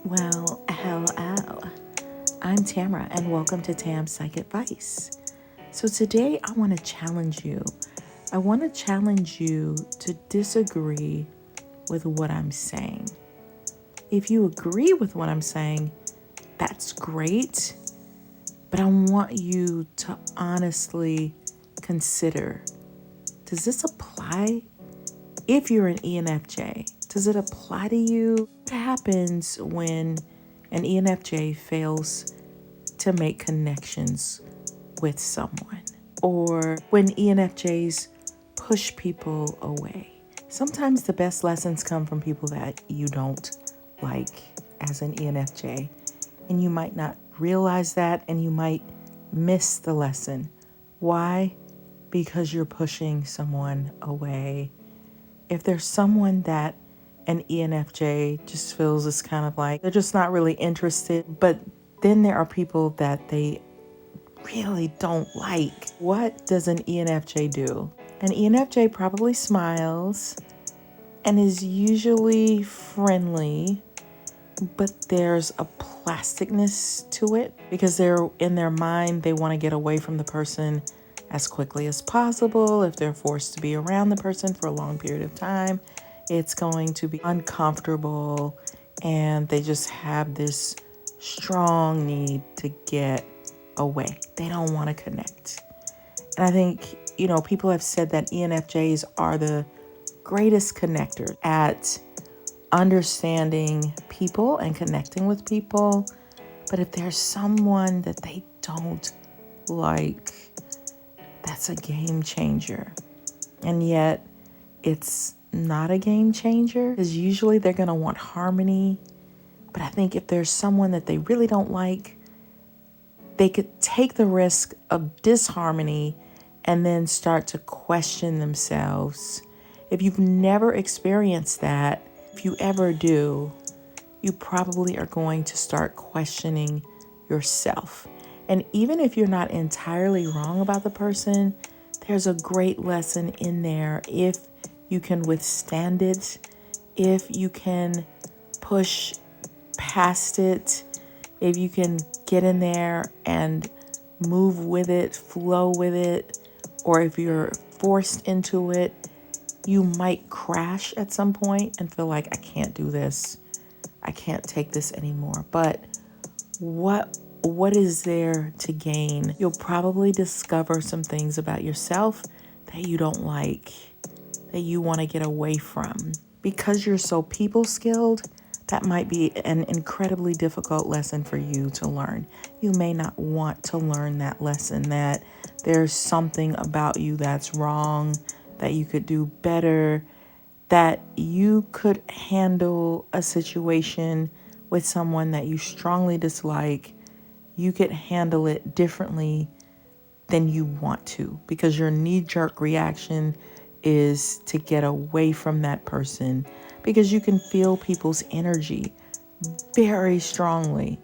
Well, hello. I'm Tamara, and welcome to Tam's Psych Advice. So today I want to challenge you. I want to challenge you to disagree with what I'm saying. If you agree with what I'm saying, that's great. But I want you to honestly consider, does this apply? If you're an ENFJ, does it apply to you? What happens when an ENFJ fails to make connections with someone? Or when ENFJs push people away? Sometimes the best lessons come from people that you don't like as an ENFJ. And you might not realize that, and you might miss the lesson. Why? Because you're pushing someone away. If there's someone that an ENFJ just feels is kind of like, they're just not really interested, but then there are people that they really don't like. What does an ENFJ do? An ENFJ probably smiles and is usually friendly, but there's a plasticness to it because they're in their mind, they want to get away from the person as quickly as possible. If they're forced to be around the person for a long period of time, it's going to be uncomfortable, and they just have this strong need to get away. They don't want to connect. And I think, people have said that ENFJs are the greatest connectors at understanding people and connecting with people. But if there's someone that they don't like, that's a game changer. And yet it's not a game changer because usually they're going to want harmony. But I think if there's someone that they really don't like, they could take the risk of disharmony and then start to question themselves. If you've never experienced that, if you ever do, you probably are going to start questioning yourself. And even if you're not entirely wrong about the person, there's a great lesson in there if you can withstand it, if you can push past it, if you can get in there and move with it, flow with it, or if you're forced into it, you might crash at some point and feel like, I can't do this. I can't take this anymore. But what is there to gain? You'll probably discover some things about yourself that you don't like, that you want to get away from. Because you're so people skilled, that might be an incredibly difficult lesson for you to learn. You may not want to learn that lesson, that there's something about you that's wrong, that you could do better, that you could handle a situation with someone that you strongly dislike. You could handle it differently than you want to because your knee-jerk reaction is to get away from that person because you can feel people's energy very strongly.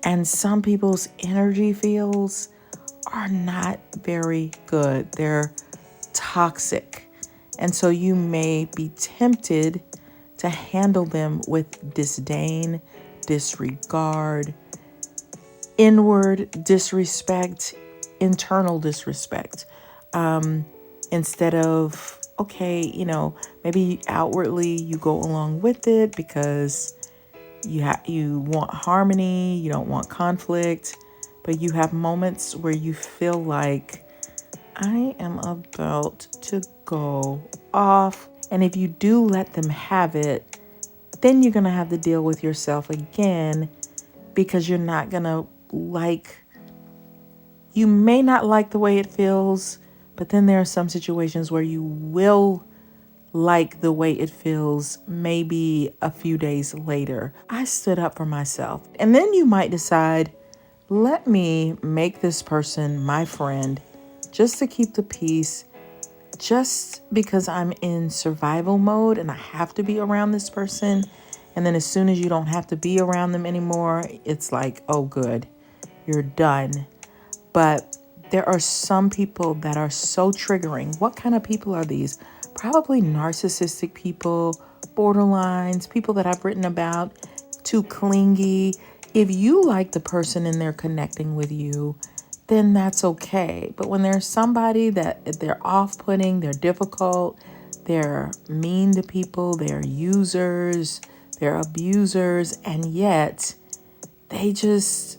And some people's energy fields are not very good. They're toxic. And so you may be tempted to handle them with disdain, disregard, inward disrespect, internal disrespect. Instead of, okay, maybe outwardly you go along with it because you want harmony, you don't want conflict, but you have moments where you feel like, I am about to go off. And if you do let them have it, then you're going to have to deal with yourself again because you're not going to you may not like the way it feels, but then there are some situations where you will like the way it feels maybe a few days later. I stood up for myself. And then you might decide, let me make this person my friend just to keep the peace, just because I'm in survival mode and I have to be around this person. And then as soon as you don't have to be around them anymore, it's like, oh, good, you're done. But there are some people that are so triggering. What kind of people are these? Probably narcissistic people, borderlines, people that I've written about, too clingy. If you like the person and they're connecting with you, then that's okay. But when there's somebody that they're off-putting, they're difficult, they're mean to people, they're users, they're abusers, and yet they just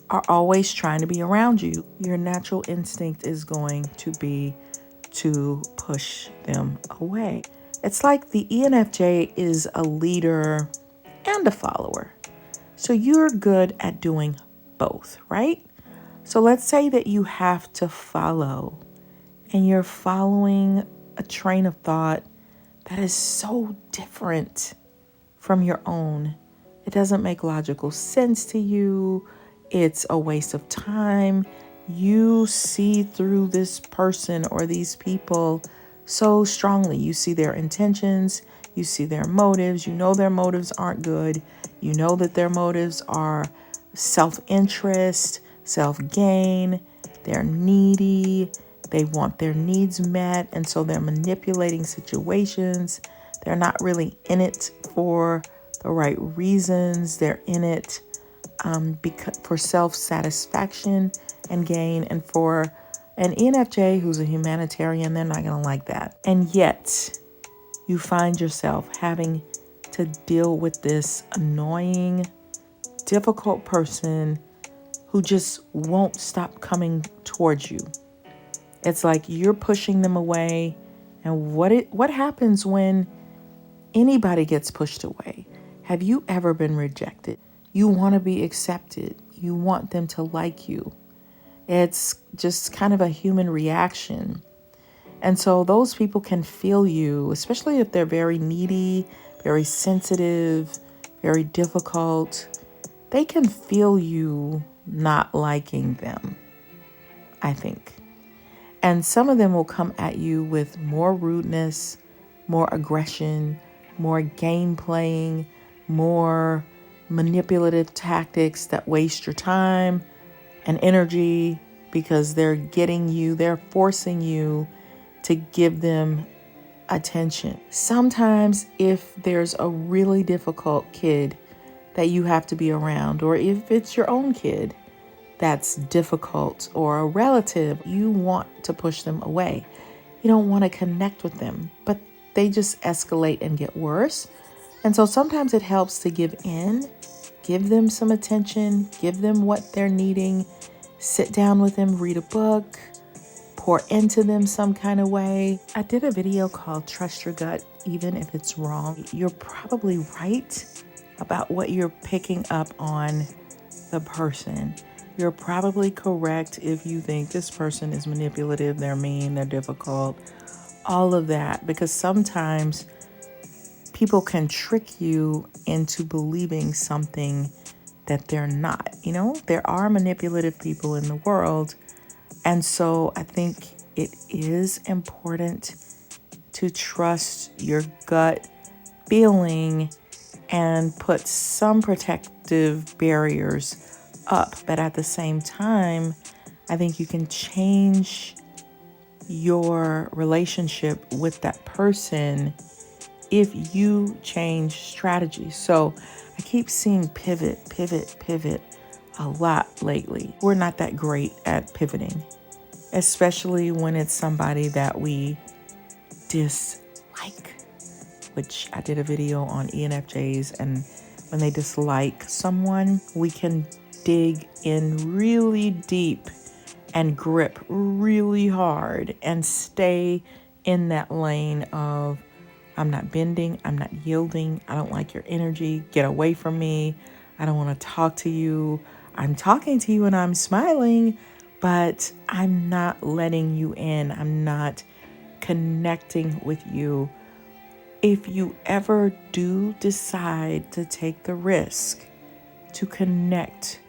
are always trying to be around you, your natural instinct is going to be to push them away. It's like the ENFJ is a leader and a follower. So you're good at doing both, right? So let's say that you have to follow and you're following a train of thought that is so different from your own. It doesn't make logical sense to you. It's a waste of time. You see through this person or these people so strongly. You see their intentions. You see their motives. You know their motives aren't good. You know that their motives are self-interest, self-gain. They're needy. They want their needs met. And so they're manipulating situations. They're not really in it for the right reasons. They're in it because for self-satisfaction and gain. And for an ENFJ who's a humanitarian, they're not going to like that. And yet you find yourself having to deal with this annoying, difficult person who just won't stop coming towards you. It's like you're pushing them away. And what happens when anybody gets pushed away? Have you ever been rejected? You want to be accepted. You want them to like you. It's just kind of a human reaction. And so those people can feel you, especially if they're very needy, very sensitive, very difficult. They can feel you not liking them, I think. And some of them will come at you with more rudeness, more aggression, more game playing, more manipulative tactics that waste your time and energy because they're forcing you to give them attention. Sometimes if there's a really difficult kid that you have to be around, or if it's your own kid that's difficult or a relative, you want to push them away. You don't want to connect with them, but they just escalate and get worse. And so sometimes it helps to give in, give them some attention, give them what they're needing, sit down with them, read a book, pour into them some kind of way. I did a video called Trust Your Gut, even if it's wrong. You're probably right about what you're picking up on the person. You're probably correct if you think this person is manipulative, they're mean, they're difficult, all of that. Because sometimes people can trick you into believing something that they're not. You know, there are manipulative people in the world. And so I think it is important to trust your gut feeling and put some protective barriers up. But at the same time, I think you can change your relationship with that person if you change strategy. So I keep seeing pivot a lot lately. We're not that great at pivoting, especially when it's somebody that we dislike, which I did a video on ENFJs, and when they dislike someone, we can dig in really deep and grip really hard and stay in that lane of, I'm not bending, I'm not yielding, I don't like your energy, get away from me, I don't want to talk to you, I'm talking to you and I'm smiling, but I'm not letting you in, I'm not connecting with you. If you ever do decide to take the risk to connect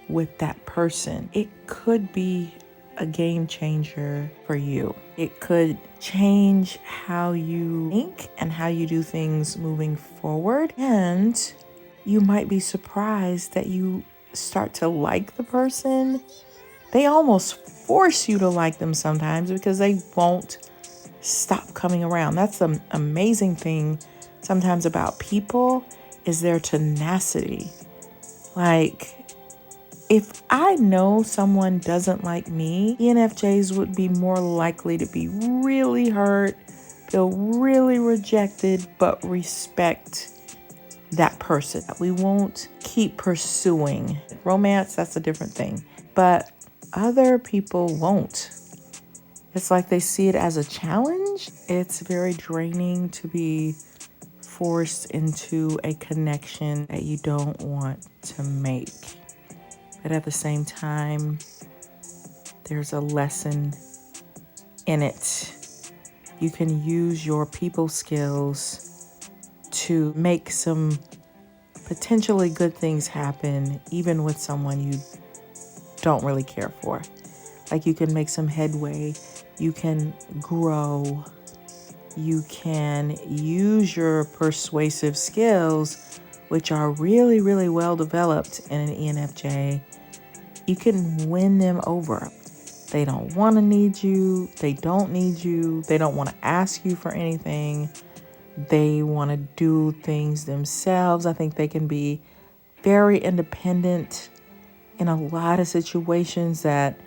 with that person, it could be a game changer for you. It could change how you think and how you do things moving forward. And you might be surprised that you start to like the person. They almost force you to like them sometimes because they won't stop coming around. That's the amazing thing sometimes about people, is their tenacity. Like, if I know someone doesn't like me, ENFJs would be more likely to be really hurt, feel really rejected, but respect that person. We won't keep pursuing. Romance, that's a different thing. But other people won't. It's like they see it as a challenge. It's very draining to be forced into a connection that you don't want to make. But at the same time, there's a lesson in it. You can use your people skills to make some potentially good things happen, even with someone you don't really care for. Like, you can make some headway, you can grow, you can use your persuasive skills, which are really, really well developed in an ENFJ. You can win them over. They don't want to need you. They don't need you. They don't want to ask you for anything. They want to do things themselves. I think they can be very independent in a lot of situations that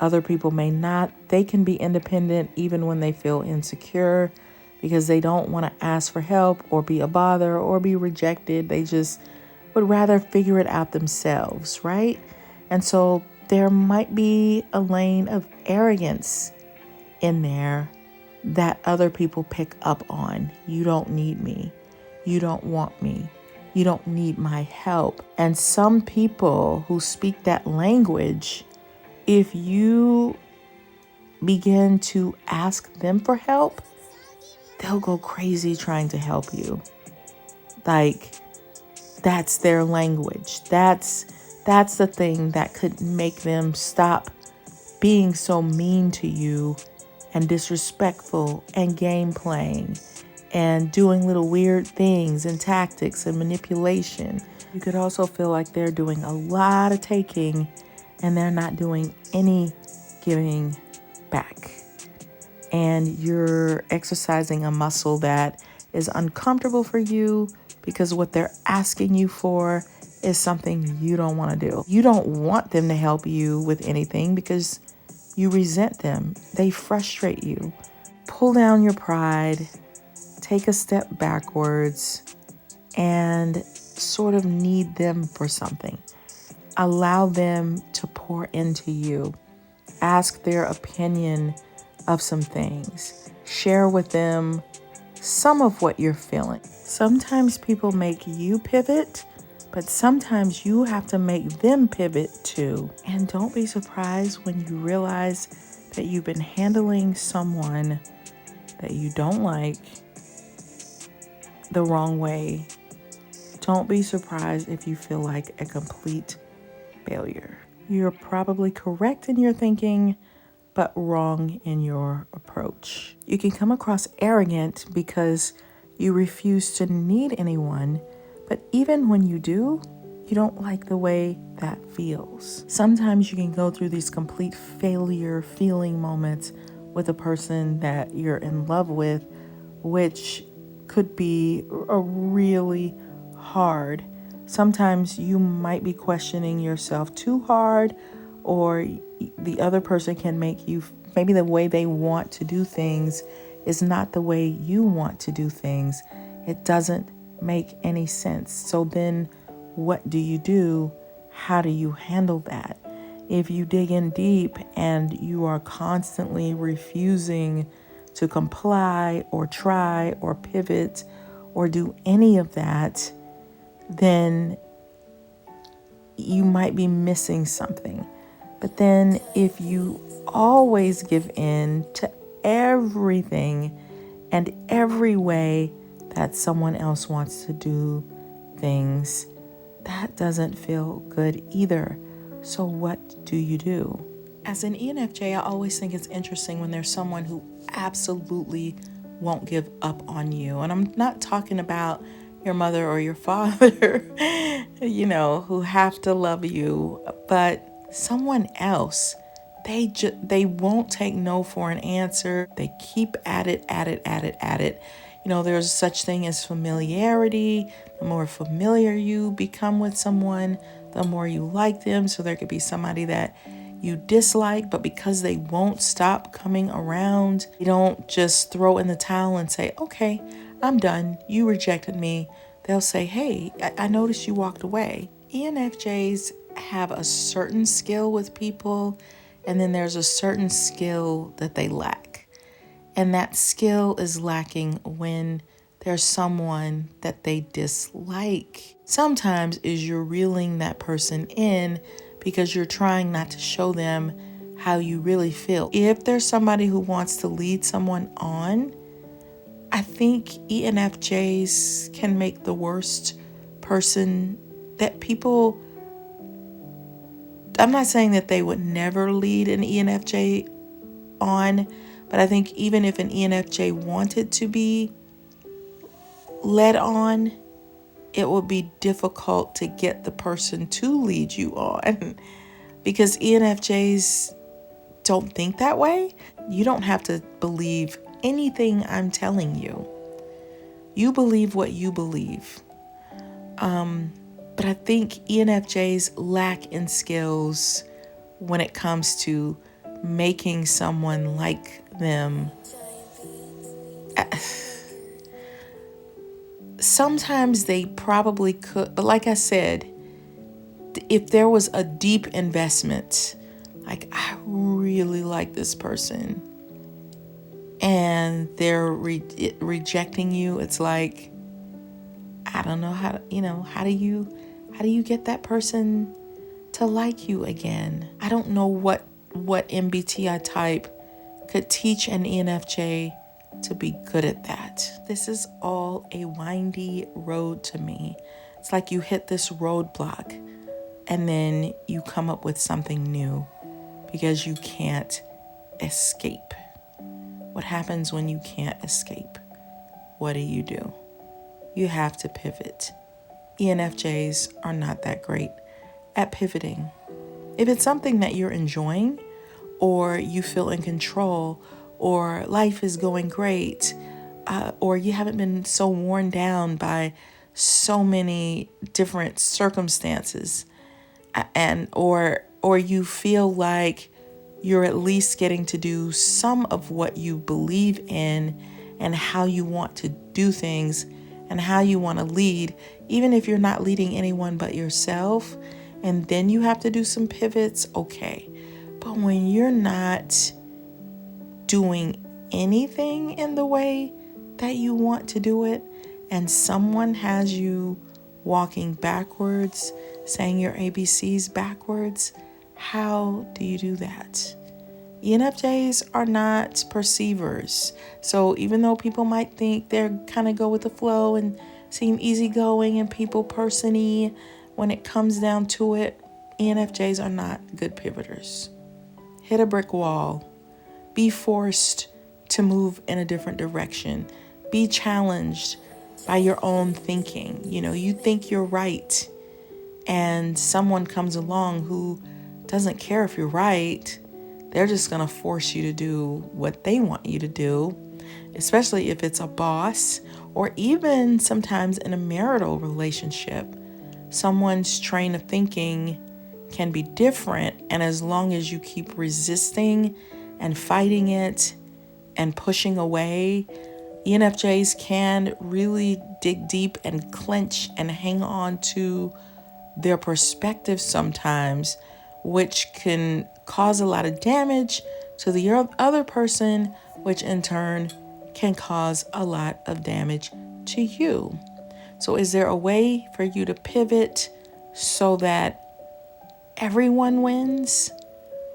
other people may not. They can be independent even when they feel insecure because they don't want to ask for help or be a bother or be rejected. They just would rather figure it out themselves, right? And so there might be a lane of arrogance in there that other people pick up on. You don't need me. You don't want me. You don't need my help. And some people who speak that language, if you begin to ask them for help, they'll go crazy trying to help you. Like, that's their language. That's the thing that could make them stop being so mean to you and disrespectful and game playing and doing little weird things and tactics and manipulation. You could also feel like they're doing a lot of taking and they're not doing any giving back. And you're exercising a muscle that is uncomfortable for you because what they're asking you for is something you don't want to do. You don't want them to help you with anything because you resent them. They frustrate you. Pull down your pride, take a step backwards, and sort of need them for something. Allow them to pour into you. Ask their opinion of some things. Share with them some of what you're feeling. Sometimes people make you pivot, but sometimes you have to make them pivot too. And don't be surprised when you realize that you've been handling someone that you don't like the wrong way. Don't be surprised if you feel like a complete failure. You're probably correct in your thinking, but wrong in your approach. You can come across arrogant because you refuse to need anyone, but even when you do, you don't like the way that feels. Sometimes you can go through these complete failure feeling moments with a person that you're in love with, which could be a really hard. Sometimes you might be questioning yourself too hard, or the other person can make you, maybe the way they want to do things is not the way you want to do things. It doesn't make any sense. So then what do you do? How do you handle that? If you dig in deep and you are constantly refusing to comply or try or pivot or do any of that, then you might be missing something. But then if you always give in to everything and every way that someone else wants to do things, that doesn't feel good either. So what do you do? As an ENFJ, I always think it's interesting when there's someone who absolutely won't give up on you. And I'm not talking about your mother or your father, who have to love you, but someone else. They won't take no for an answer. They keep at it. There's such thing as familiarity. The more familiar you become with someone, the more you like them. So there could be somebody that you dislike, but because they won't stop coming around, you don't just throw in the towel and say, okay, I'm done. You rejected me. They'll say, hey, I noticed you walked away. ENFJs have a certain skill with people, and then there's a certain skill that they lack. And that skill is lacking when there's someone that they dislike. Sometimes is you're reeling that person in because you're trying not to show them how you really feel. If there's somebody who wants to lead someone on, I think ENFJs can make the worst person that people... I'm not saying that they would never lead an ENFJ on, but I think even if an ENFJ wanted to be led on, it would be difficult to get the person to lead you on because ENFJs don't think that way. You don't have to believe anything I'm telling you. You believe what you believe. But I think ENFJs lack in skills when it comes to making someone like them. Sometimes they probably could, but like I said, if there was a deep investment, like I really like this person and they're rejecting you, it's like, I don't know how do you get that person to like you again? I don't know what MBTI type could teach an ENFJ to be good at that. This is all a windy road to me. It's like you hit this roadblock and then you come up with something new because you can't escape. What happens when you can't escape? What do? You have to pivot. ENFJs are not that great at pivoting. If it's something that you're enjoying or you feel in control or life is going great, or you haven't been so worn down by so many different circumstances, and or you feel like you're at least getting to do some of what you believe in and how you want to do things and how you want to lead, even if you're not leading anyone but yourself, and then you have to do some pivots, okay. But when you're not doing anything in the way that you want to do it, and someone has you walking backwards, saying your ABCs backwards, how do you do that? ENFJs are not perceivers. So even though people might think they're kind of go with the flow and seem easygoing and people person-y, when it comes down to it, ENFJs are not good pivoters. Hit a brick wall. Be forced to move in a different direction. Be challenged by your own thinking. You think you're right, and someone comes along who doesn't care if you're right. They're just going to force you to do what they want you to do, especially if it's a boss or even sometimes in a marital relationship. Someone's train of thinking can be different, and as long as you keep resisting and fighting it and pushing away, ENFJs can really dig deep and clench and hang on to their perspective sometimes, which can cause a lot of damage to the other person, which in turn can cause a lot of damage to you. So is there a way for you to pivot so that everyone wins,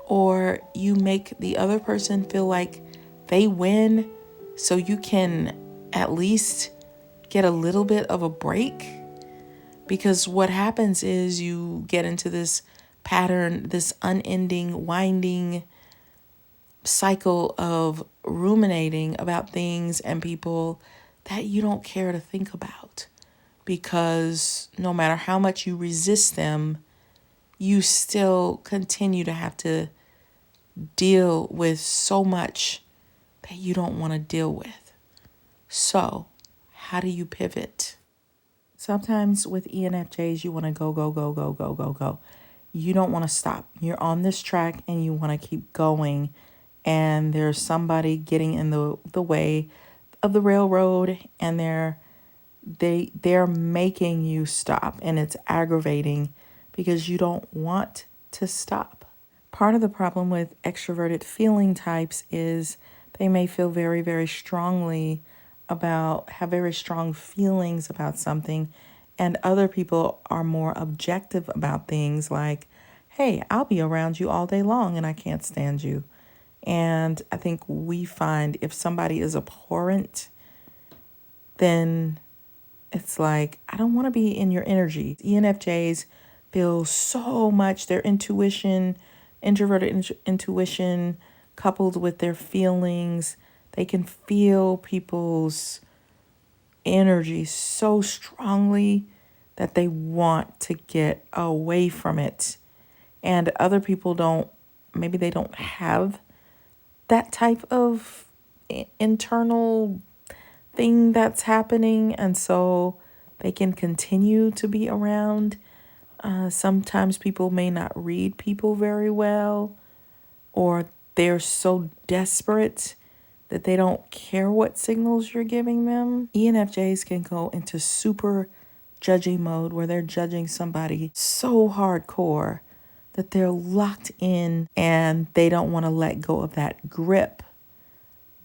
or you make the other person feel like they win so you can at least get a little bit of a break? Because what happens is you get into this pattern, this unending, winding cycle of ruminating about things and people that you don't care to think about. Because no matter how much you resist them, you still continue to have to deal with so much that you don't want to deal with. So how do you pivot? Sometimes with ENFJs, you want to go, go, go, go, go, go, go. You don't want to stop. You're on this track and you want to keep going. And there's somebody getting in the way of the railroad, and they're making you stop, and it's aggravating because you don't want to stop. Part of the problem with extroverted feeling types is they may feel very, very strongly have very strong feelings about something, and other people are more objective about things like, hey, I'll be around you all day long and I can't stand you. And I think we find if somebody is abhorrent, then it's like, I don't want to be in your energy. ENFJs feel so much their introverted intuition coupled with their feelings. They can feel people's energy so strongly that they want to get away from it. And other people maybe they don't have that type of internal thing that's happening, and so they can continue to be around. Sometimes people may not read people very well, or they're so desperate that they don't care what signals you're giving them. ENFJs can go into super judging mode where they're judging somebody so hardcore that they're locked in and they don't want to let go of that grip.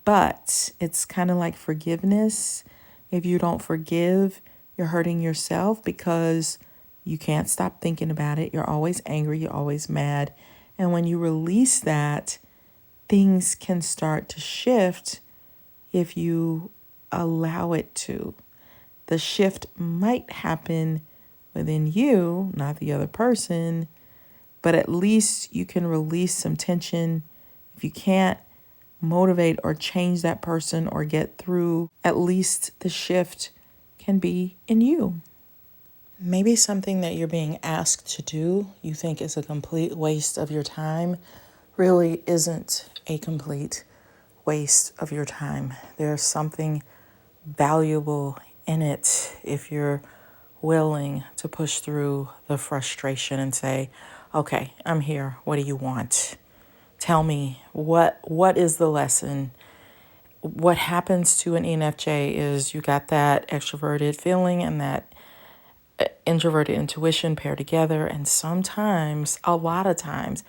But it's kind of like forgiveness. If you don't forgive, you're hurting yourself because you can't stop thinking about it. You're always angry. You're always mad. And when you release that, things can start to shift if you allow it to. The shift might happen within you, not the other person, but at least you can release some tension. If you can't motivate or change that person or get through, at least the shift can be in you. Maybe something that you're being asked to do you think is a complete waste of your time really isn't a complete waste of your time. There's something valuable in it if you're willing to push through the frustration and say, okay, I'm here. What do you want? Tell me, what is the lesson? What happens to an ENFJ is you got that extroverted feeling and that introverted intuition paired together. And sometimes, a lot of times,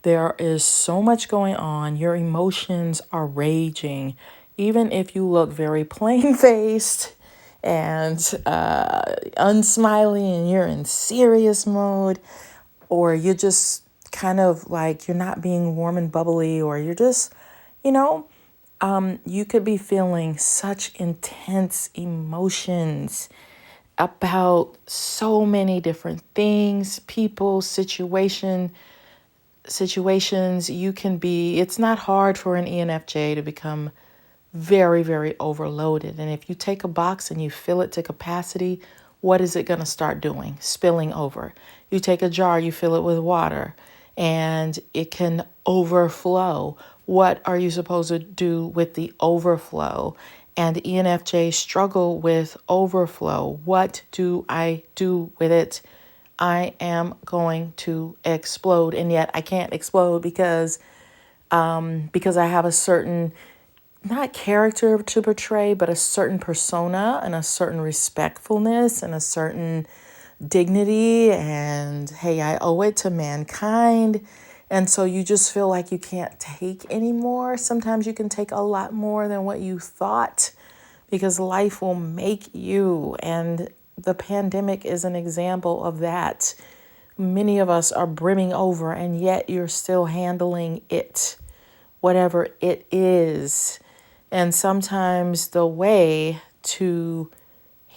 there is so much going on. Your emotions are raging. Even if you look very plain-faced and unsmiling and you're in serious mode, or you're just kind of like you're not being warm and bubbly, or you're just, you could be feeling such intense emotions about so many different things, people, situations. It's not hard for an ENFJ to become very, very overloaded. And if you take a box and you fill it to capacity, what is it going to start doing? Spilling over. You take a jar, you fill it with water, and it can overflow. What are you supposed to do with the overflow? And ENFJ struggle with overflow. What do I do with it? I am going to explode, and yet I can't explode because I have a certain, not character to portray, but a certain persona and a certain respectfulness and a certain dignity, and hey, I owe it to mankind. And so you just feel like you can't take anymore. Sometimes you can take a lot more than what you thought because life will make you. And the pandemic is an example of that. Many of us are brimming over, and yet you're still handling it, whatever it is. And sometimes the way to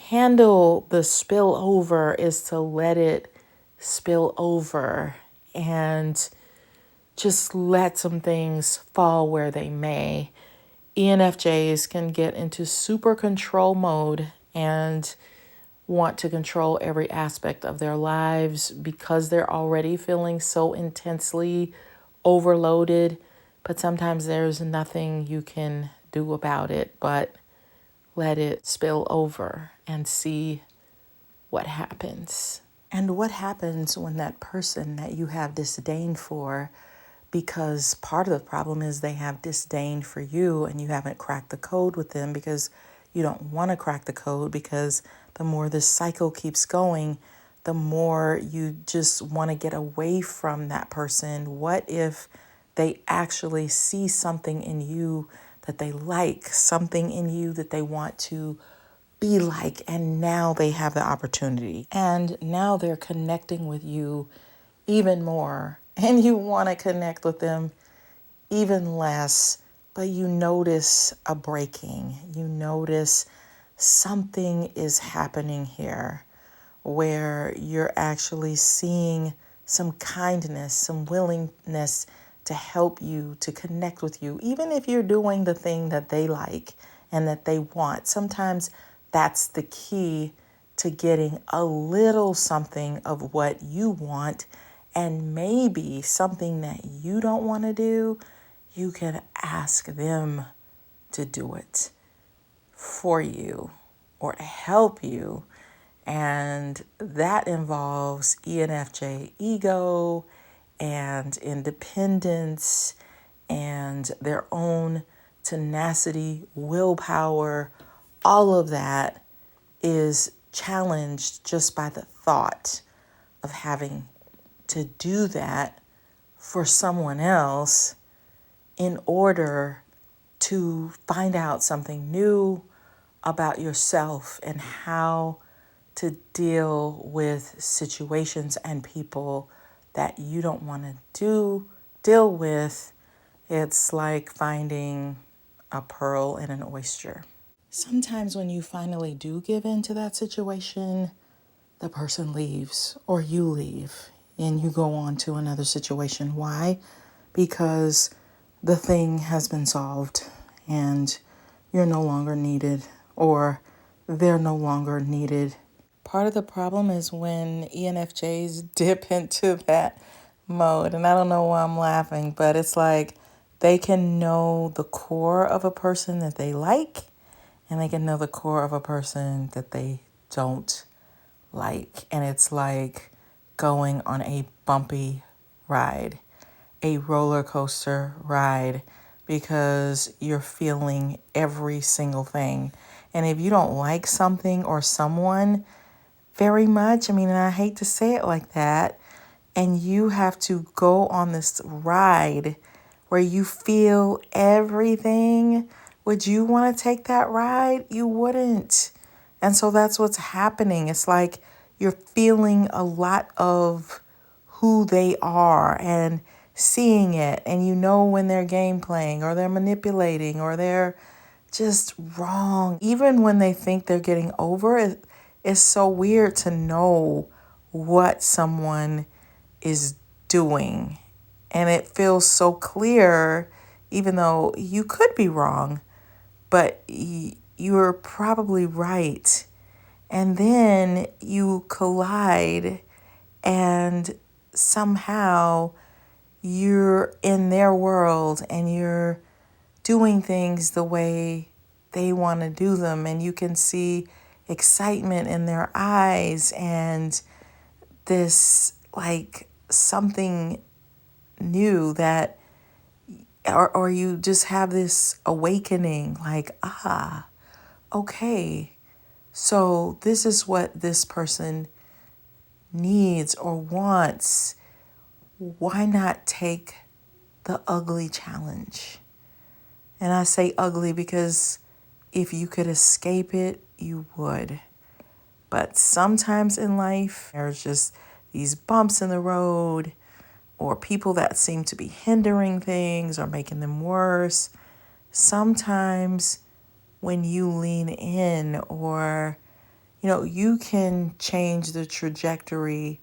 handle the spillover is to let it spill over and just let some things fall where they may. ENFJs can get into super control mode and want to control every aspect of their lives because they're already feeling so intensely overloaded. But sometimes there's nothing you can do about it but let it spill over and see what happens. And what happens when that person that you have disdain for, because part of the problem is they have disdain for you and you haven't cracked the code with them because you don't want to crack the code, because the more this cycle keeps going, the more you just want to get away from that person. What if they actually see something in you that they like, something in you that they want to be like, and now they have the opportunity. And now they're connecting with you even more, and you want to connect with them even less, but you notice a breaking. You notice something is happening here where you're actually seeing some kindness, some willingness to help you, to connect with you, even if you're doing the thing that they like and that they want. Sometimes that's the key to getting a little something of what you want, and maybe something that you don't want to do, you can ask them to do it for you or to help you. And that involves ENFJ ego and independence and their own tenacity, willpower. All of that is challenged just by the thought of having to do that for someone else in order to find out something new about yourself and how to deal with situations and people that you don't want to deal with. It's like finding a pearl in an oyster. Sometimes when you finally do give in to that situation, the person leaves or you leave and you go on to another situation. Why? Because the thing has been solved and you're no longer needed, or they're no longer needed. Part of the problem is when ENFJs dip into that mode. And I don't know why I'm laughing, but it's like they can know the core of a person that they like, and they can know the core of a person that they don't like. And it's like going on a bumpy ride, a roller coaster ride, because you're feeling every single thing. And if you don't like something or someone very much, I mean, and I hate to say it like that, and you have to go on this ride where you feel everything, would you want to take that ride? You wouldn't. And so that's what's happening. It's like you're feeling a lot of who they are and seeing it, and you know when they're game playing or they're manipulating or they're just wrong. Even when they think they're getting over it, it's so weird to know what someone is doing. And it feels so clear, even though you could be wrong, but you're probably right. And then you collide, and somehow you're in their world and you're doing things the way they want to do them. And you can see excitement in their eyes and this like something new that, or you just have this awakening like, okay, so this is what this person needs or wants. Why not take the ugly challenge? And I say ugly because if you could escape it, you would. But sometimes in life, there's just these bumps in the road or people that seem to be hindering things or making them worse. Sometimes when you lean in, or, you can change the trajectory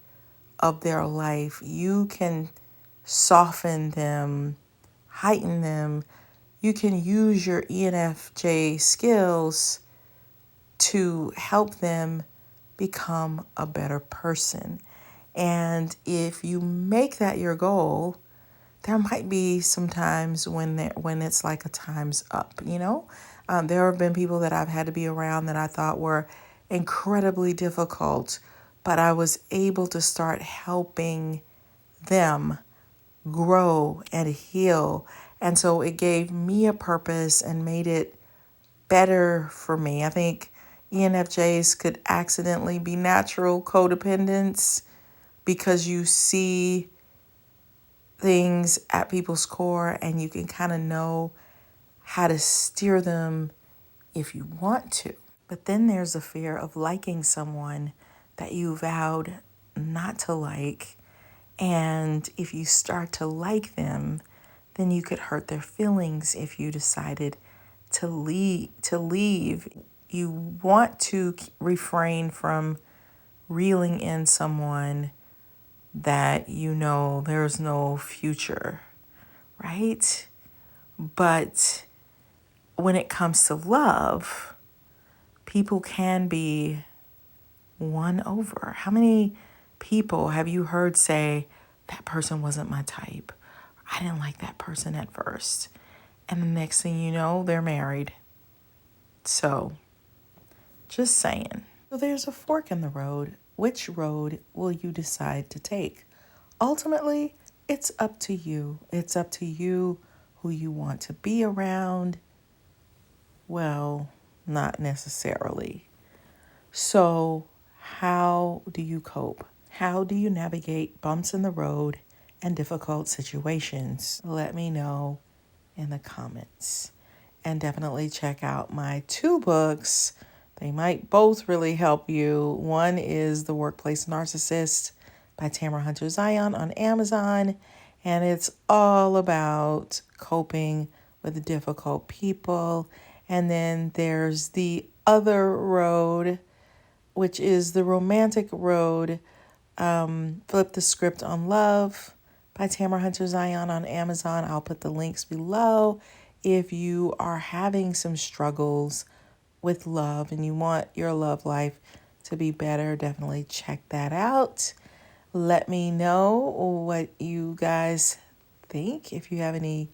of their life. You can soften them, heighten them. You can use your ENFJ skills to help them become a better person. And if you make that your goal, there might be some times when it's like a time's up, There have been people that I've had to be around that I thought were incredibly difficult, but I was able to start helping them grow and heal. And so it gave me a purpose and made it better for me. I think ENFJs could accidentally be natural codependents because you see things at people's core and you can kind of know how to steer them if you want to. But then there's the fear of liking someone that you vowed not to like. And if you start to like them, then you could hurt their feelings if you decided to leave. You want to refrain from reeling in someone that you know there's no future, right? But when it comes to love, people can be won over. How many people have you heard say, that person wasn't my type? I didn't like that person at first. And the next thing you know, they're married. So, just saying. So there's a fork in the road. Which road will you decide to take? Ultimately, it's up to you. It's up to you who you want to be around. Well, not necessarily. So, how do you cope? How do you navigate bumps in the road and difficult situations? Let me know in the comments. And definitely check out my 2 books. They might both really help you. One is The Workplace Narcissist by Tamara Zyon on Amazon. And it's all about coping with difficult people. And then there's The Other Road, which is The Romantic Road, Flip the Script on Love by Tamara Zyon on Amazon. I'll put the links below. If you are having some struggles with love and you want your love life to be better, definitely check that out. Let me know what you guys think, if you have any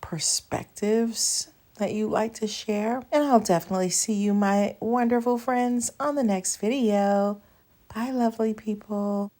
perspectives that you'd like to share. And I'll definitely see you, my wonderful friends, on the next video. Bye, lovely people.